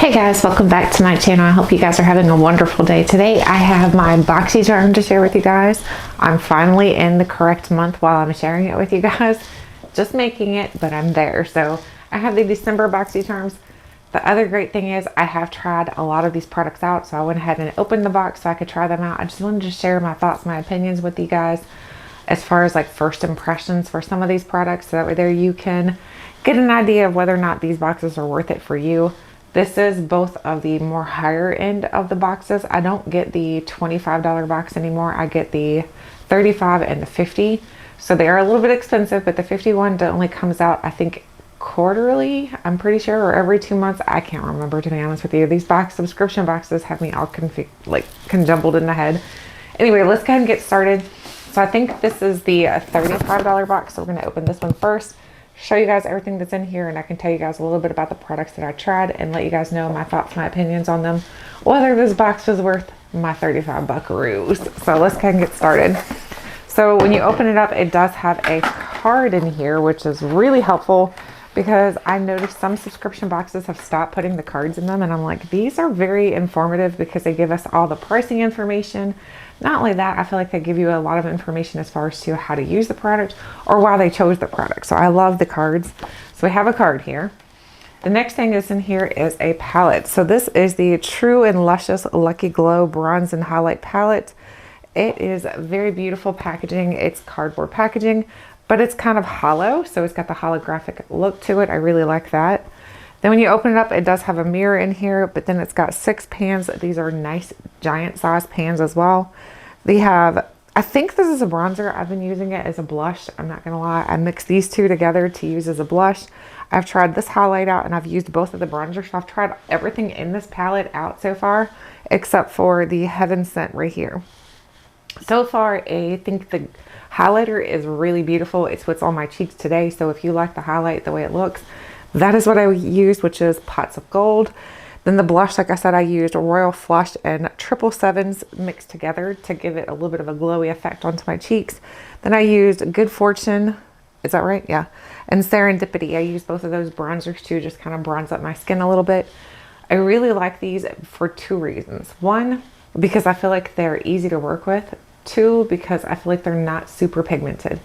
Hey guys, welcome back to my channel. I hope you guys are having a wonderful day. Today I have my Boxycharm to share with you guys. I'm finally in the correct month while I'm sharing it with you guys. Just making it, but I'm there. So I have the December Boxycharms. The other great thing is I have tried a lot of these products out, so I went ahead and opened the box so I could try them out. I just wanted to share my thoughts, my opinions with you guys as far as like first impressions for some of these products, so that way there you can get an idea of whether or not these boxes are worth it for you. This is both of the more higher end of the boxes. I don't get the $25 box anymore. I get the 35 and the 50. So they are a little bit expensive, but the 51 only comes out, I think, quarterly, I'm pretty sure, or every 2 months. I can't remember, to be honest with you. These box subscription boxes have me all conjumbled in the head. Anyway, let's go ahead and get started. So I think this is the $35 box. So we're gonna open this one first, show you guys everything that's in here, and I can tell you guys a little bit about the products that I tried and let you guys know my thoughts, my opinions on them, whether this box was worth my 35 buckaroos. So let's go ahead and get started. So when you open it up, it does have a card in here, which is really helpful because I noticed some subscription boxes have stopped putting the cards in them, and I'm like, these are very informative because they give us all the pricing information. Not only that, I feel like they give you a lot of information as far as to how to use the product or why they chose the product. So I love the cards. So we have a card here. The next thing that's in here is a palette. So this is the True and Luscious Lucky Glow Bronze and Highlight Palette. It is very beautiful packaging. It's cardboard packaging, but it's kind of hollow. So it's got the holographic look to it. I really like that. Then when you open it up, it does have a mirror in here, but then it's got 6 pans. These are nice giant size pans as well. They have, I think this is a bronzer. I've been using it as a blush. I'm not gonna lie. I mixed these two together to use as a blush. I've tried this highlight out and I've used both of the bronzers. So I've tried everything in this palette out so far, except for the Heaven Scent right here. So far, I think the highlighter is really beautiful. It's what's on my cheeks today. So if you like the highlight, the way it looks, that is what I used, which is Pots of Gold. Then the blush, like I said, I used Royal Flush and 777s mixed together to give it a little bit of a glowy effect onto my cheeks. Then I used Good Fortune, is that right? Yeah. And Serendipity. I used both of those bronzers to just kind of bronze up my skin a little bit. I really like these for 2 reasons. 1, because I feel like they're easy to work with. 2, because I feel like they're not super pigmented.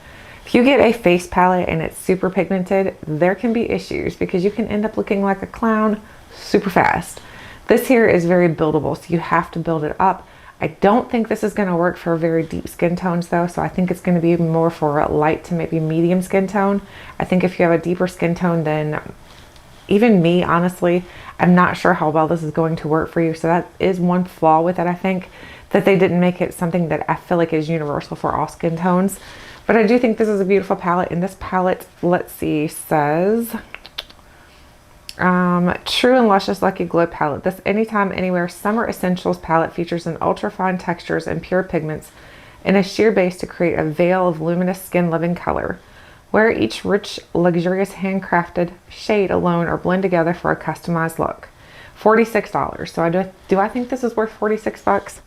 If you get a face palette and it's super pigmented, there can be issues because you can end up looking like a clown super fast. This here is very buildable, so you have to build it up. I don't think this is going to work for very deep skin tones though, so I think it's going to be more for a light to maybe medium skin tone. I think if you have a deeper skin tone than even me, honestly, I'm not sure how well this is going to work for you. So that is one flaw with it, I think, that they didn't make it something that I feel like is universal for all skin tones. But I do think this is a beautiful palette, and this palette, let's see, says True and Luscious Lucky Glow Palette. This Anytime Anywhere Summer Essentials palette features an ultra fine textures and pure pigments in a sheer base to create a veil of luminous skin loving color. Wear each rich, luxurious handcrafted shade alone or blend together for a customized look. $46. So do I think this is worth 46 bucks?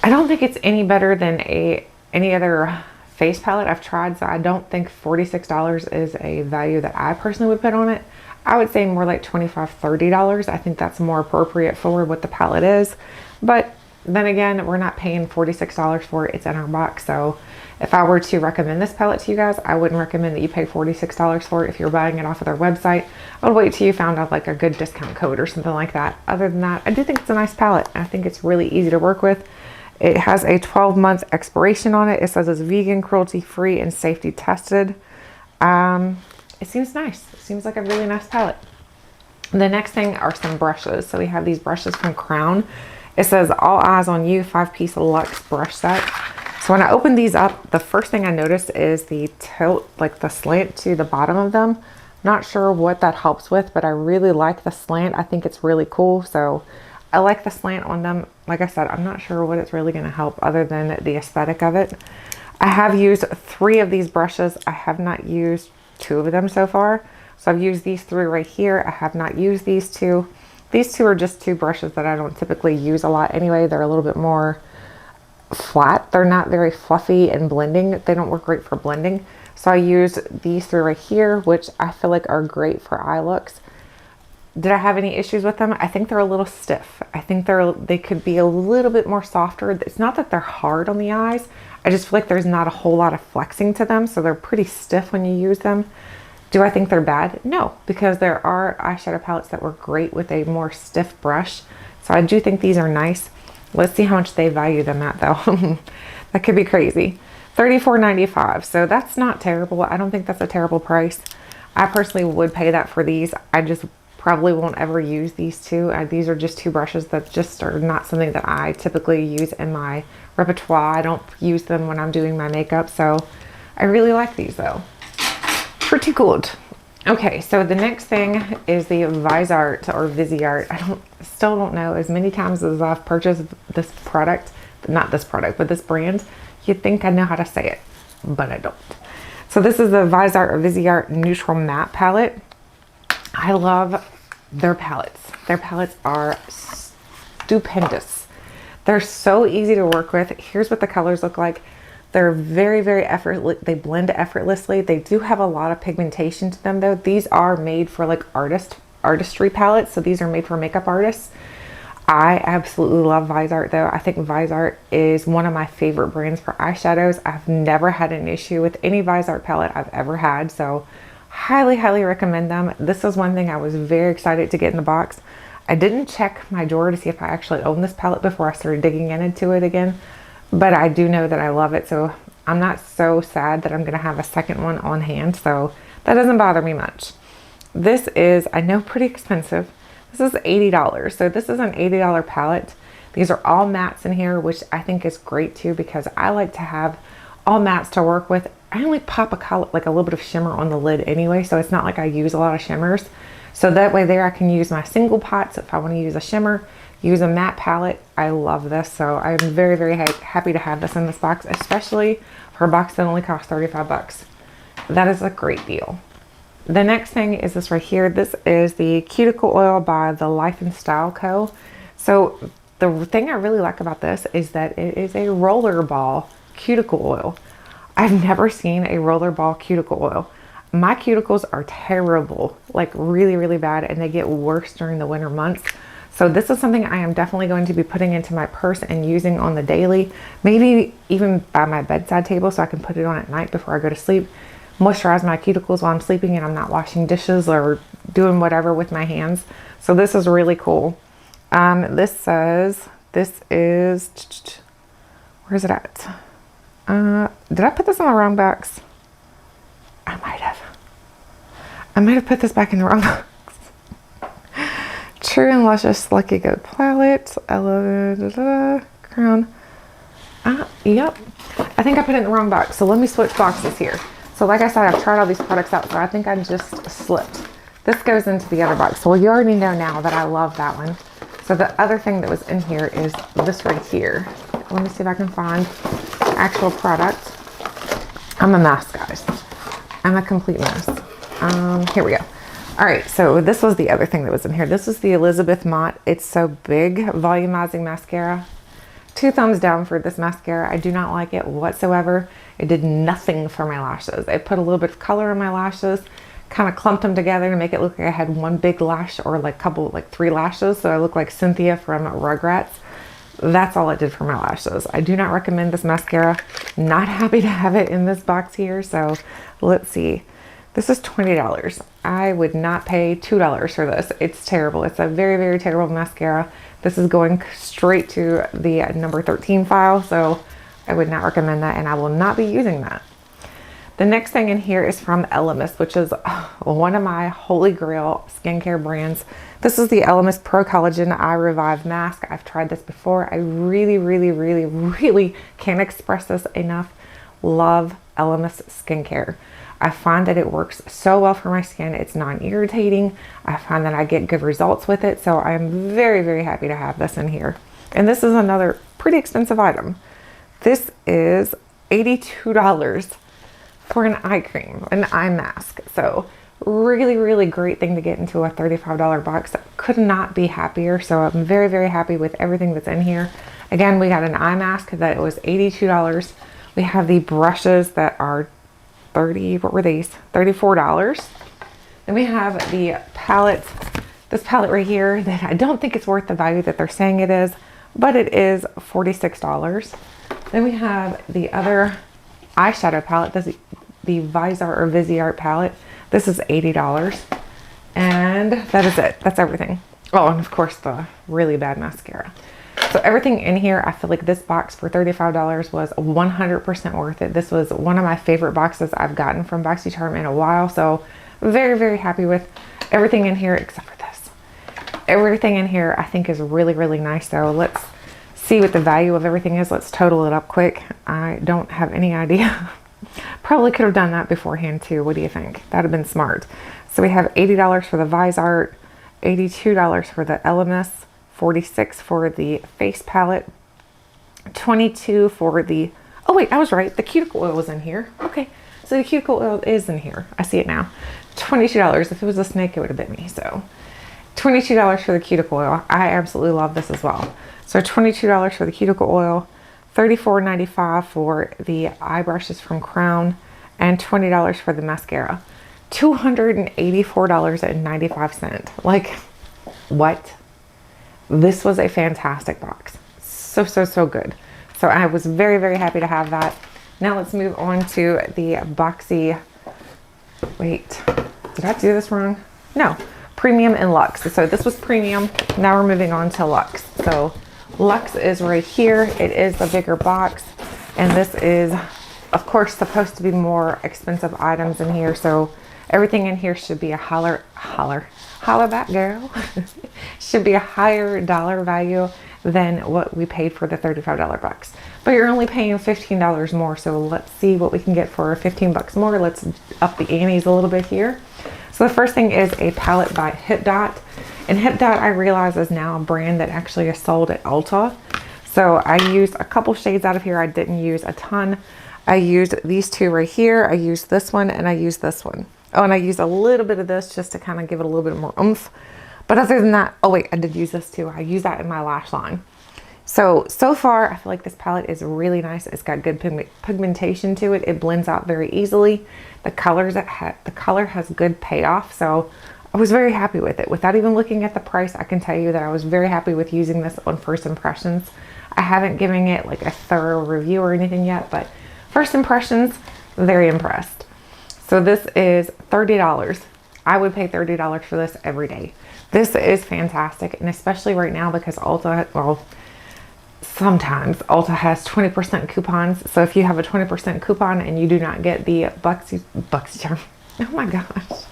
I don't think it's any better than any other face palette I've tried, so I don't think $46 is a value that I personally would put on it. I would say more like $25, $30. I think that's more appropriate for what the palette is. But then again, we're not paying $46 for it. It's in our box. So if I were to recommend this palette to you guys, I wouldn't recommend that you pay $46 for it if you're buying it off of their website. I would wait till you found out like a good discount code or something like that. Other than that, I do think it's a nice palette. I think it's really easy to work with. It has a 12-month expiration on it. It says it's vegan, cruelty-free, and safety tested. It seems nice. It seems like a really nice palette. The next thing are some brushes. So we have these brushes from Crown. It says All Eyes on You 5-piece Luxe brush set. So when I opened these up, the first thing I noticed is the tilt, like the slant to the bottom of them. Not sure what that helps with, but I really like the slant. I think it's really cool. So I like the slant on them. Like I said, I'm not sure what it's really going to help other than the aesthetic of it. I have used 3 of these brushes. I have not used 2 of them so far. So I've used these 3 right here. I have not used these 2. These 2 are just 2 brushes that I don't typically use a lot anyway. They're a little bit more flat. They're not very fluffy and blending. They don't work great for blending. So I use these three right here, which I feel like are great for eye looks. Did I have any issues with them? I think they're a little stiff. I think they could be a little bit more softer. It's not that they're hard on the eyes. I just feel like there's not a whole lot of flexing to them. So they're pretty stiff when you use them. Do I think they're bad? No, because there are eyeshadow palettes that work great with a more stiff brush. So I do think these are nice. Let's see how much they value them at though. That could be crazy. $34.95. So that's not terrible. I don't think that's a terrible price. I personally would pay that for these. I just probably won't ever use these two. These are just two brushes that just are not something that I typically use in my repertoire. I don't use them when I'm doing my makeup. So I really like these though. Pretty good. Okay, so the next thing is the Viseart or Viseart. I still don't know. As many times as I've purchased this product, not this product, but this brand, you'd think I know how to say it, but I don't. So this is the Viseart or Viseart Neutral Matte Palette. I love their palettes. Their palettes are stupendous. They're so easy to work with. Here's what the colors look like. They're very, very effortless. They blend effortlessly. They do have a lot of pigmentation to them though. These are made for like artistry palettes. So these are made for makeup artists. I absolutely love Viseart though. I think Viseart is one of my favorite brands for eyeshadows. I've never had an issue with any Viseart palette I've ever had. So highly, highly recommend them. This is one thing I was very excited to get in the box. I didn't check my drawer to see if I actually owned this palette before I started digging into it again. But I do know that I love it. So I'm not so sad that I'm going to have a second one on hand. So that doesn't bother me much. This is, I know, pretty expensive. This is $80. So this is an $80 palette. These are all mattes in here, which I think is great too, because I like to have all mattes to work with. I only pop a color, like a little bit of shimmer on the lid anyway. So it's not like I use a lot of shimmers. So that way there I can use my single pots if I want to use a shimmer, use a matte palette. I love this. So I'm very, very happy to have this in this box, especially for a box that only costs 35 bucks. That is a great deal. The next thing is this right here. This is the Cuticle Oil by the Life and Style Co. So the thing I really like about this is that it is a roller ball cuticle oil. I've never seen a roller ball cuticle oil. My cuticles are terrible, like really, really bad, and they get worse during the winter months. So this is something I am definitely going to be putting into my purse and using on the daily, maybe even by my bedside table so I can put it on at night before I go to sleep. Moisturize my cuticles while I'm sleeping and I'm not washing dishes or doing whatever with my hands. So this is really cool. This says, this is, where's it at? Did I put this in the wrong box? I might have. I might have put this back in the wrong box. True and Luscious Lucky Good Palette. Crown. Yep. I think I put it in the wrong box. So let me switch boxes here. So like I said, I've tried all these products out, so I think I just slipped. This goes into the other box. So you already know now that I love that one. So the other thing that was in here is this right here. Let me see if I can find the actual product. I'm a mess, guys. I'm a complete mess. Here we go. All right, so this was the other thing that was in here. This is the Elizabeth Mott It's So Big Volumizing Mascara. 2 thumbs down for this mascara. I do not like it whatsoever. It did nothing for my lashes. It put a little bit of color in my lashes, kind of clumped them together to make it look like I had one big lash or like couple, like 3 lashes. So I look like Cynthia from Rugrats. That's all it did for my lashes. I do not recommend this mascara. Not happy to have it in this box here. So let's see. This is $20. I would not pay $2 for this. It's terrible. It's a very, very terrible mascara. This is going straight to the number 13 file. So I would not recommend that, and I will not be using that. The next thing in here is from Elemis, which is one of my holy grail skincare brands. This is the Elemis Pro-Collagen Eye Revive Mask. I've tried this before. I really, really, really, really can't express this enough. Love Elemis skincare. I find that it works so well for my skin. It's non-irritating. I find that I get good results with it. So I'm very, very happy to have this in here. And this is another pretty expensive item. This is $82 for an eye cream, an eye mask. So really, really great thing to get into a $35 box. Could not be happier. So I'm very, very happy with everything that's in here. Again, we got an eye mask that was $82. We have the brushes that are what were these? $34. Then we have the palette, this palette right here that I don't think it's worth the value that they're saying it is, but it is $46. Then we have the other eyeshadow palette, this is the Viseart or Viseart palette. This is $80. And that is it. That's everything. Oh, and of course the really bad mascara. So everything in here, I feel like this box for $35 was 100% worth it. This was one of my favorite boxes I've gotten from Boxycharm in a while. So very, very happy with everything in here except for this. Everything in here I think is really, really nice. So let's see what the value of everything is. Let's total it up quick. I don't have any idea. Probably could have done that beforehand too. What do you think? That'd have been smart. So we have $80 for the Viseart, $82 for the Elemis, $46 for the face palette, $22 for the, oh wait, I was right. The cuticle oil was in here. Okay. So the cuticle oil is in here. I see it now. $22. If it was a snake, it would have bit me. So $22 for the cuticle oil. I absolutely love this as well. So $22 for the cuticle oil, $34.95 for the eye brushes from Crown, and $20 for the mascara. $284.95. Like, what? This was a fantastic box. So, so, so good. So I was very, very happy to have that. Now let's move on to the Boxy. Wait, did I do this wrong? No, Premium and Luxe. So this was Premium. Now we're moving on to Luxe. So Luxe is right here. It is the bigger box. And this is, of course, supposed to be more expensive items in here. So everything in here should be a holler back, girl. Should be a higher dollar value than what we paid for the $35 box. But you're only paying $15 more. So let's see what we can get for 15 bucks more. Let's up the antes a little bit here. So the first thing is a palette by Hipdot. And Hipdot, I realize, is now a brand that actually is sold at Ulta. So I used a couple shades out of here. I didn't use a ton. I used these two right here. I used this one and I used this one. Oh, and I used a little bit of this just to kind of give it a little bit more oomph. But other than that, oh wait, I did use this too. I use that in my lash line. So far, I feel like this palette is really nice. It's got good pigmentation to it. It blends out very easily. The color has good payoff. So I was very happy with it. Without even looking at the price, I can tell you that I was very happy with using this on first impressions. I haven't given it like a thorough review or anything yet, but first impressions, very impressed. So this is $30. I would pay $30 for this every day. This is fantastic. And especially right now because Ulta, well, sometimes Ulta has 20% coupons. So if you have a 20% coupon and you do not get the Boxycharm, oh my gosh,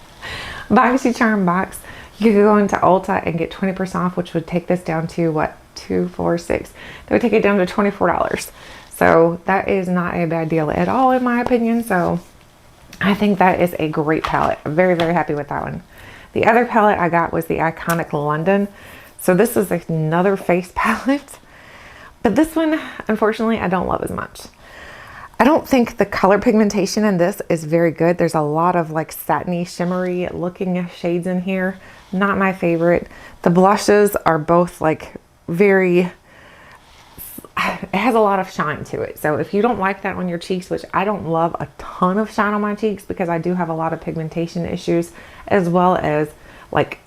Boxycharm box, you could go into Ulta and get 20% off, which would take this down to what, $2, $4, $6. That would take it down to $24. So that is not a bad deal at all in my opinion. So I think that is a great palette. I'm very, very happy with that one. The other palette I got was the Iconic London. So this is another face palette. But this one, unfortunately, I don't love as much. I don't think the color pigmentation in this is very good. There's a lot of like satiny, shimmery looking shades in here. Not my favorite. The blushes are both like very, it has a lot of shine to it. So if you don't like that on your cheeks, which I don't love a ton of shine on my cheeks because I do have a lot of pigmentation issues, as well as like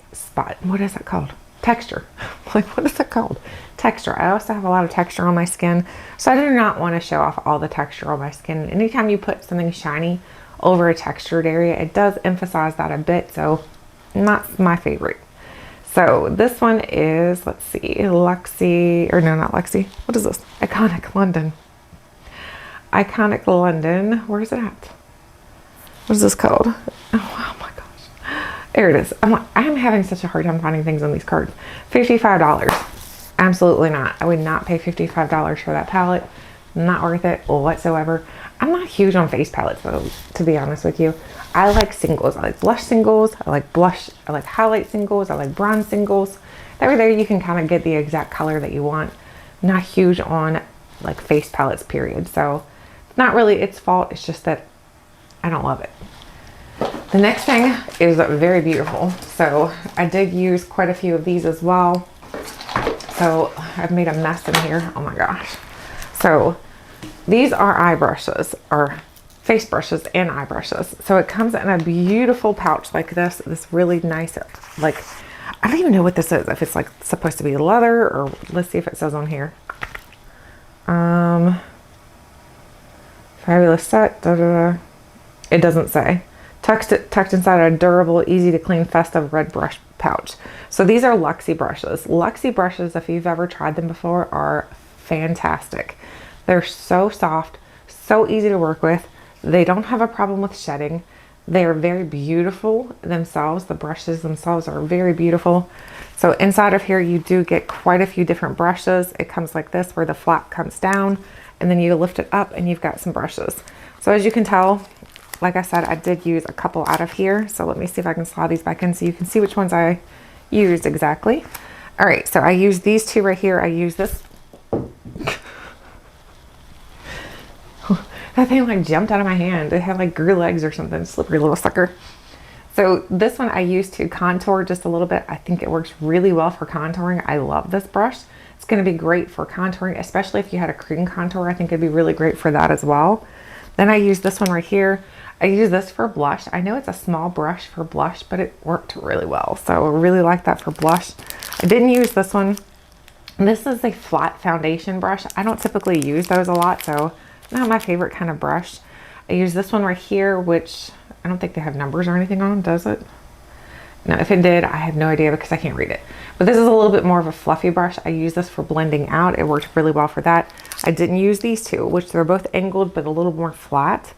what is that called? Texture. Like, what is that called? Texture. I also have a lot of texture on my skin. So I do not want to show off all the texture on my skin. Anytime you put something shiny over a textured area, it does emphasize that a bit. So not my favorite. So this one is, let's see, Luxie, or no, not Luxie. What is this? Iconic London. Iconic London. Where is it at? What is this called? Oh my gosh. There it is. I'm having such a hard time finding things on these cards. $55. Absolutely not. I would not pay $55 for that palette. Not worth it whatsoever. I'm not huge on face palettes though, to be honest with you. I like singles. I like blush singles. I like blush. I like highlight singles. I like bronze singles. That way there you can kind of get the exact color that you want. Not huge on like face palettes, period. So not really its fault. It's just that I don't love it. The next thing is very beautiful. So I did use quite a few of these as well. So I've made a mess in here. Oh my gosh. So these are eye brushes, or face brushes and eye brushes. So it comes in a beautiful pouch like this really nice, like, I don't even know what this is, if it's like supposed to be leather, or let's see if it says on here. Fabulous set, da, da, da. It doesn't say. Tucked inside a durable, easy to clean, festive red brush pouch. So these are Luxy brushes. Luxy brushes, if you've ever tried them before, are fantastic. They're so soft, so easy to work with. They don't have a problem with shedding. They are very beautiful themselves. The brushes themselves are very beautiful. So inside of here, you do get quite a few different brushes. It comes like this, where the flap comes down, and then you lift it up and you've got some brushes. So as you can tell, like I said, I did use a couple out of here. So let me see if I can slide these back in so you can see which ones I used exactly. All right, so I used these two right here. I used this. That thing like jumped out of my hand. It had like grew legs or something, slippery little sucker. So this one I used to contour just a little bit. I think it works really well for contouring. I love this brush. It's going to be great for contouring, especially if you had a cream contour. I think it'd be really great for that as well. Then I use this one right here. I use this for blush. I know it's a small brush for blush, but it worked really well. So I really like that for blush. I didn't use this one. This is a flat foundation brush. I don't typically use those a lot, so not my favorite kind of brush. I use this one right here, which I don't think they have numbers or anything on, does it? No, if it did, I have no idea because I can't read it. But this is a little bit more of a fluffy brush. I use this for blending out. It worked really well for that. I didn't use these two, which they're both angled, but a little more flat.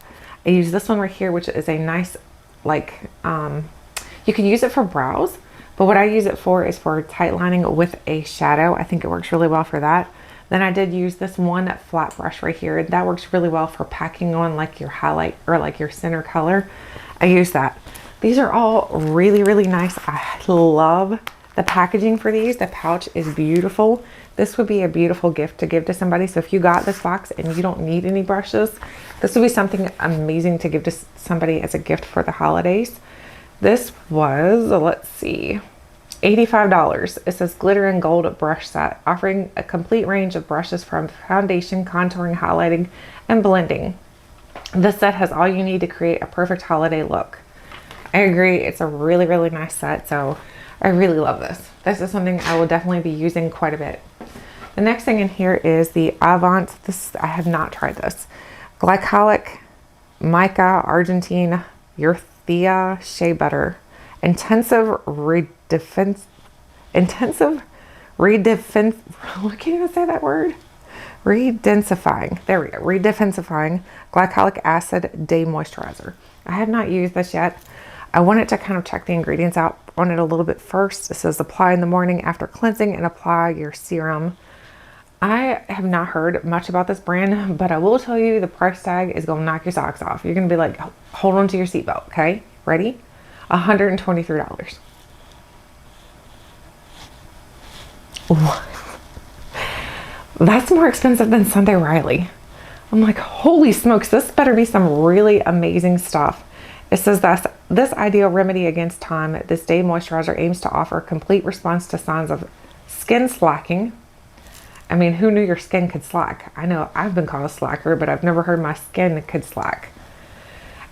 I use this one right here, which is a nice, like, you can use it for brows, but what I use it for is for tight lining with a shadow. I think it works really well for that. Then I did use this one flat brush right here. That works really well for packing on like your highlight or like your center color. I use that. These are all really, really nice. I love the packaging for these. The pouch is beautiful. This would be a beautiful gift to give to somebody. So if you got this box and you don't need any brushes, this would be something amazing to give to somebody as a gift for the holidays. This was, let's see, $85. It says glitter and gold brush set, offering a complete range of brushes from foundation, contouring, highlighting, and blending. This set has all you need to create a perfect holiday look. I agree, it's a really, really nice set, so I really love this. This is something I will definitely be using quite a bit. The next thing in here is the Avant. This, I have not tried this. Glycolic, Mica, Argentine, Urthia, Shea Butter. Intensive redefense, I can't even say that word. Redensifying, there we go. Redensifying Glycolic Acid Day Moisturizer. I have not used this yet. I wanted to kind of check the ingredients out on it a little bit first. It says apply in the morning after cleansing and apply your serum. I have not heard much about this brand, but I will tell you the price tag is going to knock your socks off. You're going to be like, hold on to your seatbelt, okay? Ready? $123. What? That's more expensive than Sunday Riley. I'm like, holy smokes, this better be some really amazing stuff. It says that this ideal remedy against time, this day moisturizer aims to offer a complete response to signs of skin slacking. I mean, who knew your skin could slack? I know I've been called a slacker, but I've never heard my skin could slack.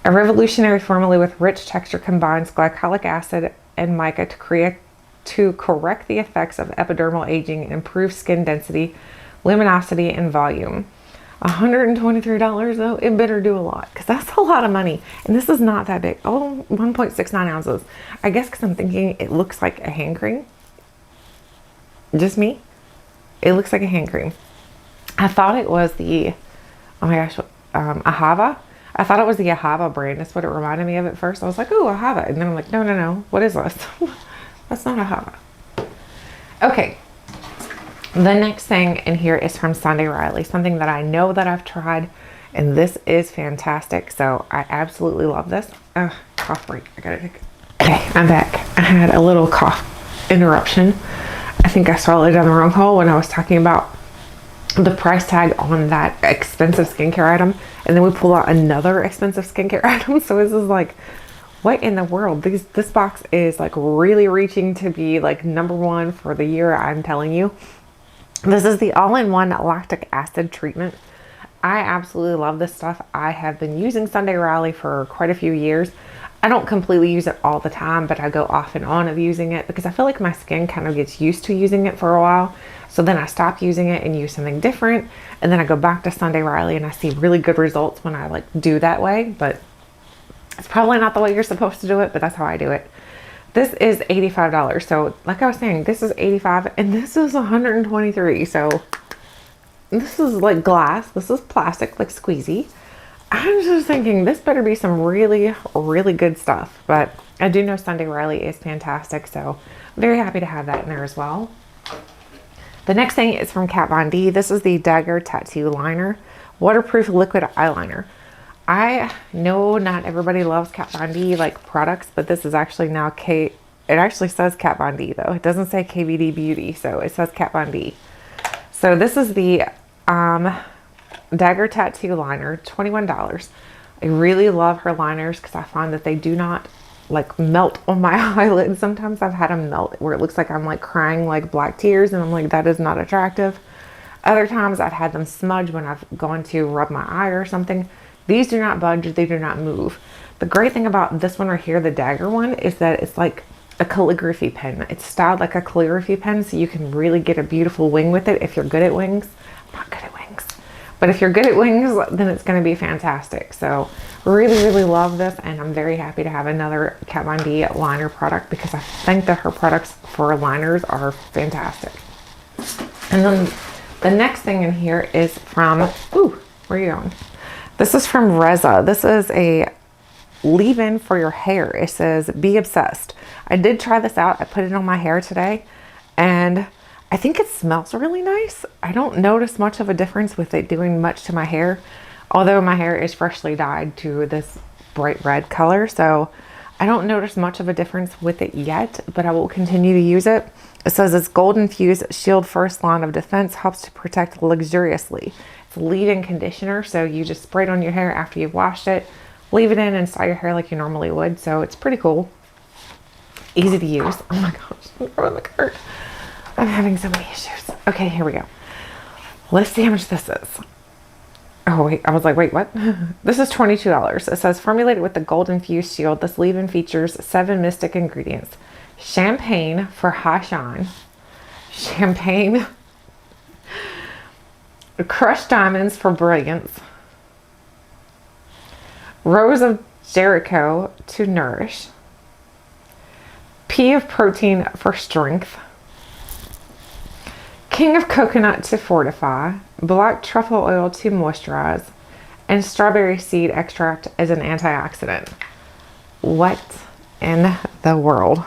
A revolutionary formula with rich texture combines glycolic acid and mica to correct the effects of epidermal aging and improve skin density, luminosity, and volume. $123 though, it better do a lot because that's a lot of money. And this is not that big. Oh, 1.69 ounces. I guess because I'm thinking it looks like a hand cream. Just me. It looks like a hand cream. I thought it was the, oh my gosh, Ahava. I thought it was the Ahava brand. That's what it reminded me of at first. I was like, oh, Ahava. And then I'm like, no, no, no. What is this? That's not Ahava. Okay. The next thing in here is from Sunday Riley. Something that I know that I've tried. And this is fantastic. So I absolutely love this. Cough break. I gotta take it. Okay, I'm back. I had a little cough interruption. I think I swallowed down the wrong hole when I was talking about the price tag on that expensive skincare item, and then we pull out another expensive skincare item. So this is like, what in the world? This box is like really reaching to be like #1 for the year, I'm telling you. This is the all-in-one lactic acid treatment. I absolutely love this stuff. I have been using Sunday Riley for quite a few years. I don't completely use it all the time, but I go off and on of using it because I feel like my skin kind of gets used to using it for a while. So then I stop using it and use something different. And then I go back to Sunday Riley and I see really good results when I like do that way. But it's probably not the way you're supposed to do it, but that's how I do it. This is $85. So like I was saying, this is $85 and this is $123. So this is like glass. This is plastic, like squeezy. I'm just thinking this better be some really, really good stuff. But I do know Sunday Riley is fantastic. So I'm very happy to have that in there as well. The next thing is from Kat Von D. This is the Dagger Tattoo Liner. Waterproof liquid eyeliner. I know not everybody loves Kat Von D like products, but this is actually now it actually says Kat Von D though. It doesn't say KVD Beauty, so it says Kat Von D. So this is the Dagger Tattoo Liner, $21. I really love her liners because I find that they do not like melt on my eyelids. Sometimes I've had them melt where it looks like I'm like crying like black tears and I'm like, that is not attractive. Other times I've had them smudge when I've gone to rub my eye or something. These do not budge, they do not move. The great thing about this one right here, the Dagger one, is that it's like a calligraphy pen. It's styled like a calligraphy pen, so you can really get a beautiful wing with it if you're good at wings. I'm not good at wings, but if you're good at wings, then it's going to be fantastic. So really, really love this, and I'm very happy to have another Kat Von D liner product because I think that her products for liners are fantastic. And then the next thing in here is from, ooh, where are you going? This is from Reza. This is a leave-in for your hair. It says, be obsessed. I did try this out. I put it on my hair today and I think it smells really nice. I don't notice much of a difference with it doing much to my hair, although my hair is freshly dyed to this bright red color. So I don't notice much of a difference with it yet, but I will continue to use it. It says it's gold infused shield first line of defense, helps to protect luxuriously. It's a leave-in conditioner. So you just spray it on your hair after you've washed it, leave it in and style your hair like you normally would. So it's pretty cool. Easy to use. Oh my gosh, I'm throwing the cart. I'm having so many issues. Okay, here we go. Let's see how much this is. Oh wait, I was like, wait, what? This is $22. It says formulated with the gold infused shield. This leave-in features 7 mystic ingredients. Champagne for high shine. Champagne. Crushed diamonds for brilliance. Rose of Jericho to nourish. Pea of protein for strength. King of coconut to fortify. Black truffle oil to moisturize. And strawberry seed extract as an antioxidant. What in the world?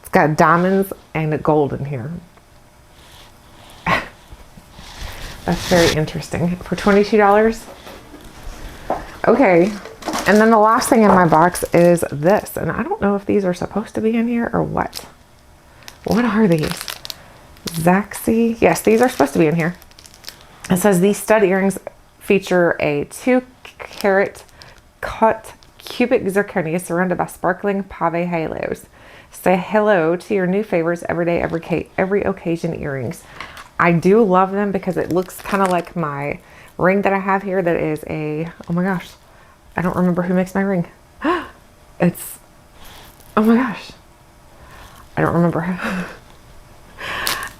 It's got diamonds and gold in here. That's very interesting. For $22? Okay. And then the last thing in my box is this. And I don't know if these are supposed to be in here or what. What are these? Zaxie. Yes, these are supposed to be in here. It says these stud earrings feature a 2-carat cut cubic zirconia surrounded by sparkling pave halos. Say hello to your new favorites every day, every occasion earrings. I do love them because it looks kind of like my ring that I have here that is a, oh my gosh, I don't remember who makes my ring. It's, oh my gosh, I don't remember.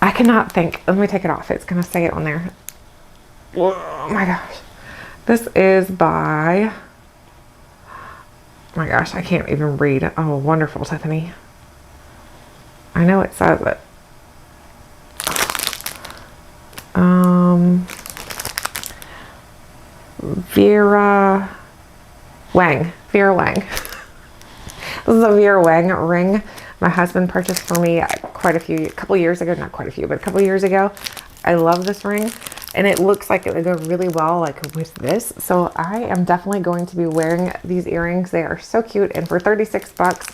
I cannot think. Let me take it off. It's going to say it on there. Oh my gosh. This is by, oh my gosh, I can't even read. Oh, wonderful, Stefanie. I know it says it. Vera Wang. This is a Vera Wang ring my husband purchased for me a couple years ago. Not quite a few, but a couple years ago. I love this ring and it looks like it would go really well like with this. So I am definitely going to be wearing these earrings. They are so cute, and for 36 bucks,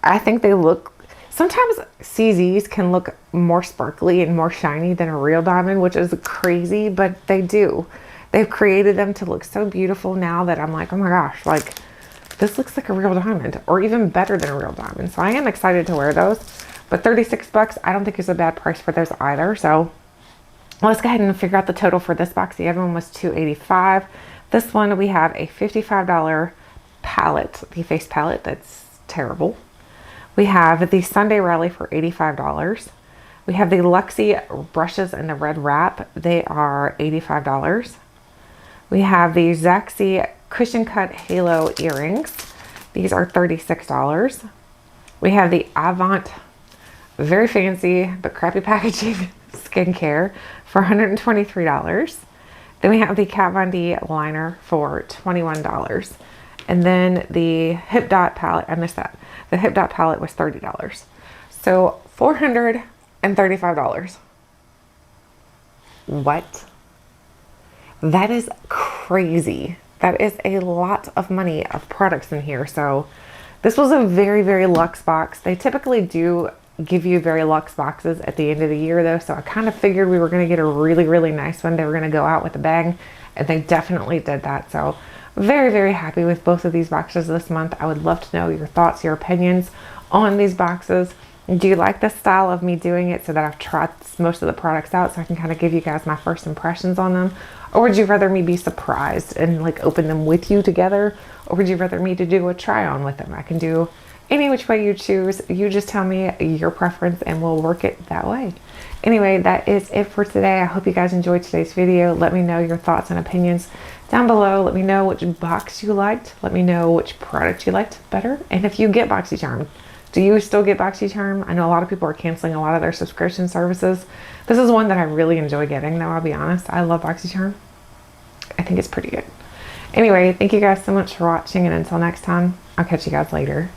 I think they look, sometimes CZs can look more sparkly and more shiny than a real diamond, which is crazy, but they do. They've created them to look so beautiful now that I'm like, oh my gosh, like this looks like a real diamond, or even better than a real diamond. So I am excited to wear those, but 36 bucks, I don't think is a bad price for those either. So let's go ahead and figure out the total for this box. The other one was $285. This one, we have a $55 palette, the face palette. That's terrible. We have the Sunday Rally for $85. We have the Luxy brushes in the red wrap. They are $85. We have the Zaxie cushion cut halo earrings. These are $36. We have the Avant, very fancy but crappy packaging skincare for $123. Then we have the Kat Von D liner for $21. And then the Hipdot palette, I missed that. The Hipdot palette was $30. So $435. What? That is crazy. That is a lot of money of products in here. So this was a very, very luxe box. They typically do give you very luxe boxes at the end of the year though. So I kind of figured we were going to get a really, really nice one. They were going to go out with a bang, and they definitely did that. So very, very happy with both of these boxes this month. I would love to know your thoughts, your opinions on these boxes. Do you like this style of me doing it so that I've tried most of the products out so I can kind of give you guys my first impressions on them? Or would you rather me be surprised and like open them with you together? Or would you rather me to do a try on with them? I can do any which way you choose. You just tell me your preference and we'll work it that way. Anyway, that is it for today. I hope you guys enjoyed today's video. Let me know your thoughts and opinions down below. Let me know which box you liked. Let me know which product you liked better. And if you get Boxycharm, do you still get Boxycharm? I know a lot of people are canceling a lot of their subscription services. This is one that I really enjoy getting though, I'll be honest. I love Boxycharm. I think it's pretty good. Anyway, thank you guys so much for watching, and until next time, I'll catch you guys later.